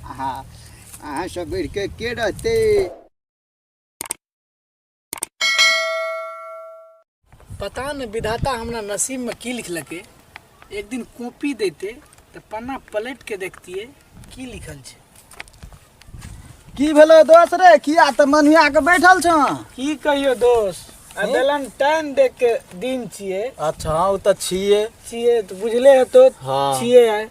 हाँ अहाँ सब बैठ के रहते। पता न विधाता हमरा नसीब में की लिखलके। एक दिन कॉपी देते तो पन्ना पलट के देखतिए की लिखल छे। की भेलो दोस्त रे, किया त मनिया के बैठल छ? की कहियो दोस्त, वैलेंटाइन डे के दिन छिए। अच्छा उ त छिए तो बुझले हेतो। हाँ। छिए है,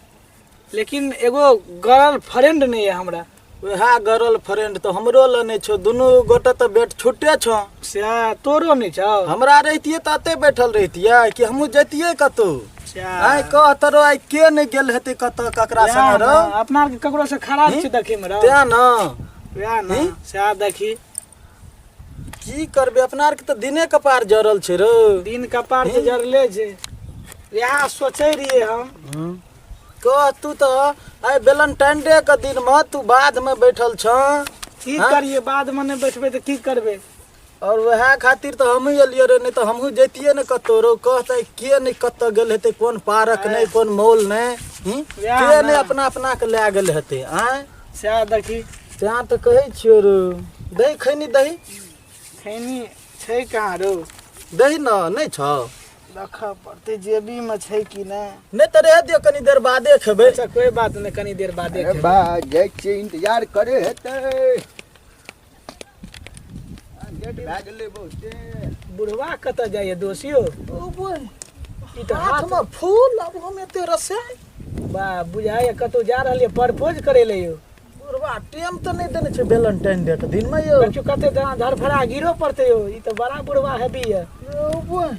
लेकिन एगो गर्ल फ्रेंड नहीं है हमरा। वह गर्ल फ्रेंड तो हमरो ल नहीं छो, दुनू गोटे तो बैठ छुट्टे छो। से तोरो नहीं छौ? हमरा रहतिए त अते बैठल रहतिए कि हमहू जतिए कतो। आइ कह तरो आइ के नहीं गेल हेते कत ककरा संग रो? अपना के ककरो से खराब छै देखे में रो। त्या न या न से देखी की करबे, अपना के त दिने कपार जरल छे रो। दिन कपार से जरले छे। यहां सोचे रहिए हम कह तू तो आइ वैलेंटाइन डे के दिन में तू बाद में बैठल छ। की करिए, बाद में नहीं बैठबे तो की करबे। और वह खातिर तो हम ही अलिए रे, नहीं तो हमहू जतिए न कतो रो। कहते के नहीं कत गेल हेते, कौन पार्क नहीं कौन मॉल नहीं, के नहीं अपना अपना के ले गेल हेते। आय से देखी त्या तो कहे छियो रो। दही खैनी दही खैनी छै कहाँ रो? दही न नहीं छ? रखा पड़ते जेबी में छै कि नहीं तो रह दियो, कनी देर बादे खेबे। अच्छा कोई बात नहीं, कनी देर बाद अरे बा जाय छे, इंतजार करे हेते। गेट भए गेलै बहुते। बुढ़वा कत जाइए दोषियो? ओ बोल ई तो हाथ में फूल, अब हम एते रसे बा बुझाए कतो जा रहलिए प्रपोज करे ले यो। बुढ़वा टेम तो नहीं देने छे वैलेंटाइन डे के दिन में यो। बच्चो कते धरफड़ा गिरो पड़ते यो। ई तो बड़ा बुढ़वा हैवी है। ओ बोल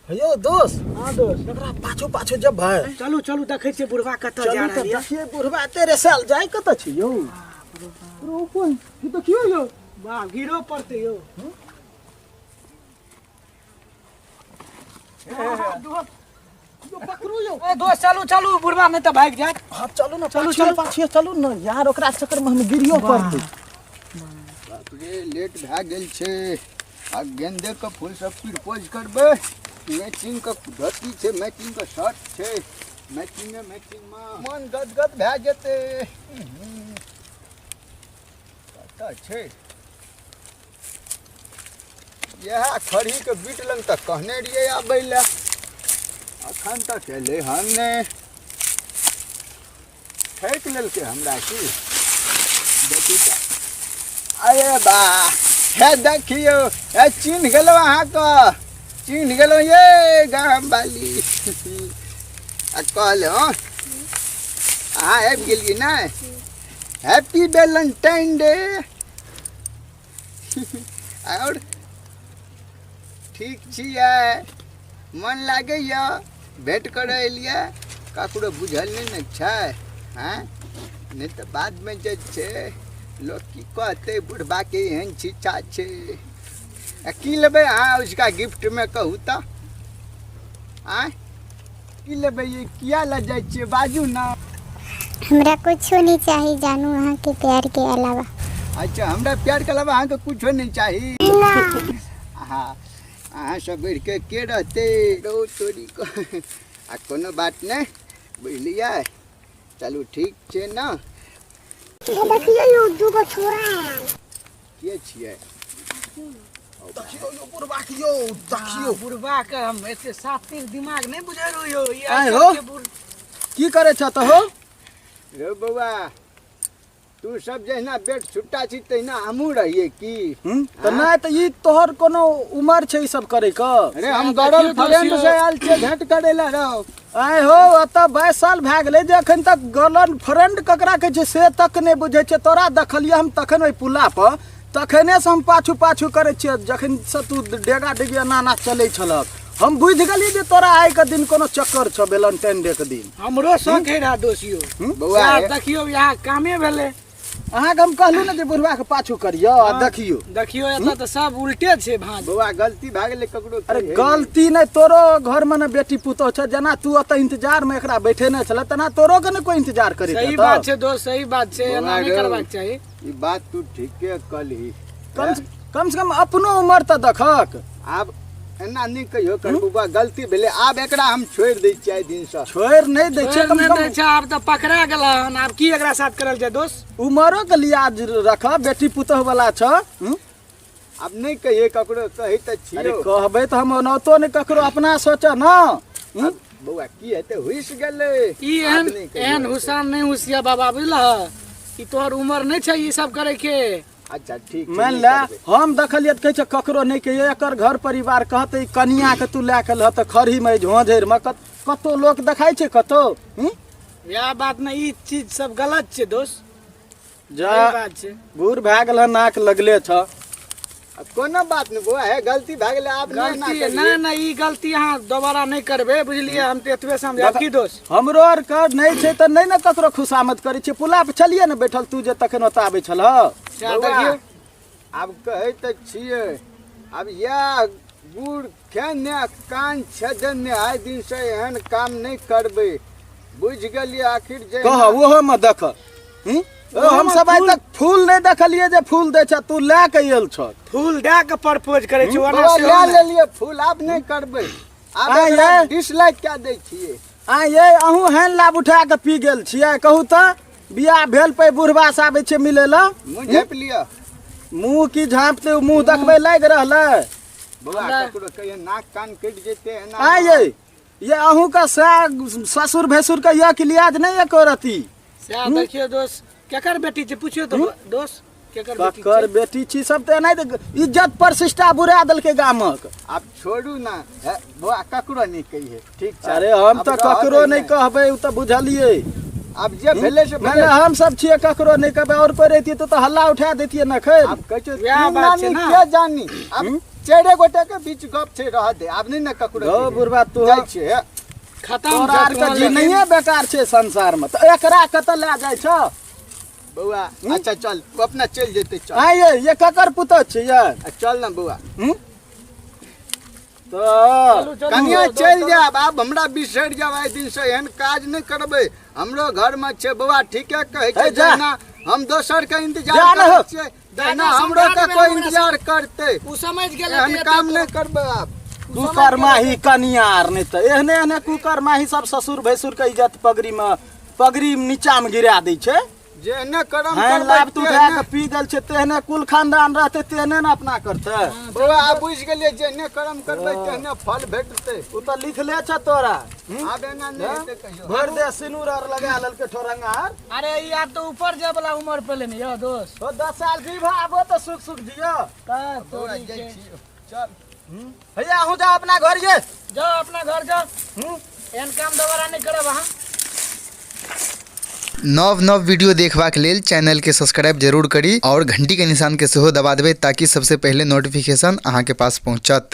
हेयो दोस्त। हां दोस्त, एकरा पाछो पाछो जब भाई चलू चलू देखे छे बुढ़वा कत जा चलू तो रहलिए। देखिए बुढ़वा तेरे साल जाय कत छी यो। रो कोन की तो कियो यो बा गिरो पड़ते यो। यो पकड़ू यो। ए दोस्त चलू चलू, बुढ़वा नहीं तो भाग जाए। हां चलू ना, चलू, चलू चलू। पाछे चलू ना यार, ओकरा चक्कर में हम गिरियो पड़ते। बाप रे लेट भए गेल छे। आ गेंदे के फूल सब प्रपोज करबे। मैचिंग का धोती छे, मैचिंग का शर्ट छे, मैचिंग में मन गदगद भए जेते। पता छे यह खड़ी के बीट लंग तक कहने रहिए आबै ले, अखन तक एले हम ने। ठेक लेलके हमरा की देखी त। अरे बा हे देखियो, हे चिन्ह गेलो अहाँ के, चिन्ह गेलो ये गाम वाली। आ कहलो अहाँ आबि गेलियै ने, हैप्पी वैलेंटाइन डे। और ठीक छियै, मन लागैया भेंट करे एलियै, ककरो बुझल नहीं न छै। हाँ नहीं तो बाद में जे छै लोग की कहते बुढ़बा के एहन शिक्षा छे। की लेबै अहाँ उसका गिफ्ट में कहू तो? आँ की लेबै, ये किया ल जाय छियै बाजू ना। हमरा कुछो नहीं चाहिए जानू, अहाँ के प्यार के अलावा। अच्छा हमरा प्यार के अलावा अहाँ के कुछो नहीं चाही? हाँ अहाँ सब बैठ के रहते रो तोरी को। आ कोनो बात नहीं, बुझलियै? चलू ठीक छै ना। देखिए यो दूगो छोरा के छियै? देखियो यो बुढ़वा के यो, देखियो बुढ़वा के हम ऐसे सातिर दिमाग नहीं बुझे रो यो। ये आय आजकल हो। के बुढ़- की करे छ त हो? रे बउआ तू सब जहिना बेट छुट्टा छी तहिना हमहू रहिए की? त नहीं त ई तोहर कोनो उमर छै ई सब करे क? अरे हम गर्ल फ्रेंड से आयल छियै भेंट करे ला रहो। आय हो अत 22 साल भए गेलै जे एखन तक गर्ल फ्रेंड ककरा कहै छै से तक नहीं बुझै छै। तोरा देखलिए हम तखन ओइ पुल्ला पर, तखने से हम पाछू पाछू करे छियै। जखन से तू डेगा डेगी नाना चलै छलक, हम बुझ गेली जे तोरा आइ के दिन कोनो चक्कर छ वैलेंटाइन डे के दिन। हमरो शौक है रहा दोषियो। बउआ यार देखियो यहाँ कामे भेले। अहाँ के हम कहलू ने जे बुढ़वा के पाछू करियो। आ देखियो देखियो एत तो सब उल्टे छे भांज। बउआ गलती भए गेलै ककरो। अरे गलती नहीं, तोरो घर में न बेटी पुतोह छ, जना तू अत इंतजार में एकरा बैठे नहीं छल, तना तोरो के न कोई इंतजार करे। सही बात छे दोस्त, सही बात छे, एना नहीं बउआ करबाक चाहिए। ई बात तू ठीके कहली। कम से कम अपनो उम्र त देखक। आब एना नहीं कहियो कर बुआ गलती भेले आब एकरा हम छोड़ दै छियै दिन से छोड़ नहीं दै छै कम नहीं दै कम छै, आब तऽ पकड़ा गेलन, आब की एकरा साथ करल जाय दोस्त? उमरो के लिहाज रख, बेटी पुतोह वाला छ। अब नहीं कहिए ककरो कही त अरे छियो कहबै तऽ हम ओनाहितो नहीं ककरो अपना सोच न। अब बौआ की हेते हुइस गेलै ई आब नहीं कहियो। एहन हुसान नहीं हुसिया बाबा, बुझलह? ई तोहर उम्र नहीं छै ई सब करे के। अच्छा ठीक छै, मान नहीं ले करबै। हम देखलिए तऽ कहै छै ककरो नहीं कहिए, एकर घर परिवार कहते ई कनिया के तू लए के लह तऽ खरही में झोझैर में कतो लोक देखाइ छै कतो। या बात नहीं, ई चीज सब गलत छै दोस्त, जा सही बात छै। बूढ़ भए गेल हँ, नाक लगले छ। अब कोनो बात नहीं बुआ है, गलती भए गेलै आब नहीं ना गलती करिए। नहीं नहीं, ई गलती अहाँ दोबारा नहीं करबे, बुझलिए? हम तो एतबे समझाब की दोस्त। हमरो आर के नहीं छै तऽ नहीं ने ककरो खुशामद करै छै। पुला पे छलिए ने बैठल, तू जे तखन ओतऽ आबै छलह। क्या बौआ, देखियो आब कहै त छियै, अब या गुड़ खेने कान छेदने आइ दिन से एहन काम नहीं करबै, बुझ गेलिए? आखिर जे कह ओहो में देख। हम सब आइ तक फूल नहीं देखलिए जे फूल दै छ, तू लए के आयल छ। फूल दे के प्रपोज करे छै, ओना बौआ से लए लेलिए फूल, आब नहीं करबै, आब आ एकरा ये। डिसलाइक क्या दै छियै? आ ये अहूँ हैन लाभ उठा के पी गेल छियै, कहू तऽ बियाह भेल पे बुढ़बा से आबै छै मिलै लए। मुँह झाँपि लिअ मुँह की झाँपते मुँह देखबै लागि रहलै। बौआ, हमरा- ककरो कहियो नाक कान कटि जेतै एना आ ये अहूँ का ससुर भैसुर के यह के लिहाज नहीं एको रती। से देखियो दोस्त, केकर बेटी छै पूछियो तो दोस्त, केकर बेटी ककर छै? बेटी छी सब तऽ एनाहिते इज्जत प्रतिष्ठा बुरा देलकै गामक। आब छोड़ू ना, हे, बौआ ककरो नहीं कहिए, ठीक छै? अरे हम अब तऽ रहऽ ककरो दै नहीं कहबै, ओ तऽ बुझलियै। अब जे भेलै से मैंने भेलै। हम सब छियै ककरो नहीं कहबै, और कोई रहती तो हल्ला उठा देतियै न खैर। अब कहै छै वएह तीन बात छै नानी ना। के जानी, अब चारे गोटे के बीच गप छै, रह दे, आब नहीं ना ककरो गौ कहिए। बुढ़बा तू जाइ छै हे। खत्म तोरा आर के छै, जिनैये बेकार छै संसार में, तऽ एकरा कतऽ लए जाइ छ? बौआ अच्छा चल, तू अपना चल जेते, चल आ ये ककर पुतौ छै ये? चल ना बौआ, तो कनिया चल जाब, आब हमरा बिसरि जाब, आइ दिन से एहन काज नहीं करबै। हमरो घर में छै बौआ, ठीके कहै छै, हे जा। जेना हम दोसर के इंतजार जा न करै हो। छियै, जा तेना न, हमरो समझा के देबै कोई हमरा इंतजार करतै, उ समझ गेलै एहन काम नहीं करबै आब। कुकर माही कनियार नहीं तो एहने एहने कुकर माही सब ससुर भैसुर के इज्जत पगड़ी नीचा में गिरा दै छै। जेहने कर्म हैं करबै लाभ तू उठा तेहने। के पी गेल छै, तेहने कुल खानदान रहते, तेहने न अपना करते। बौआ आब बुझि गेलियै, जेहने कर्म करबै तेहने फल भेटतै। उ तो लिखले छ तोरा। आब एना नहीं हेतै कहियो। भर दे सिनूर और लगा लेलके ठोरंगार। अरे ई आब तो ऊपर जाय वाला उम्र पेले नहीं यो दोस्त। तो 10 साल जीवा आबो तो सुख सुख जियो। ता बौआ तोरी जाइ के। छियै, चल भैया हूँ जा अपना घर ये। जाओ अपना घर जाओ, एहन काम दोबारा नहीं करब अहाँ। नव नव वीडियो देखबाक लेल चैनल के सब्सक्राइब जरूर करी और घंटी के निशान के सेहो दबा देबै ताकि सबसे पहले नोटिफिकेशन अहाँ के पास पहुंचत।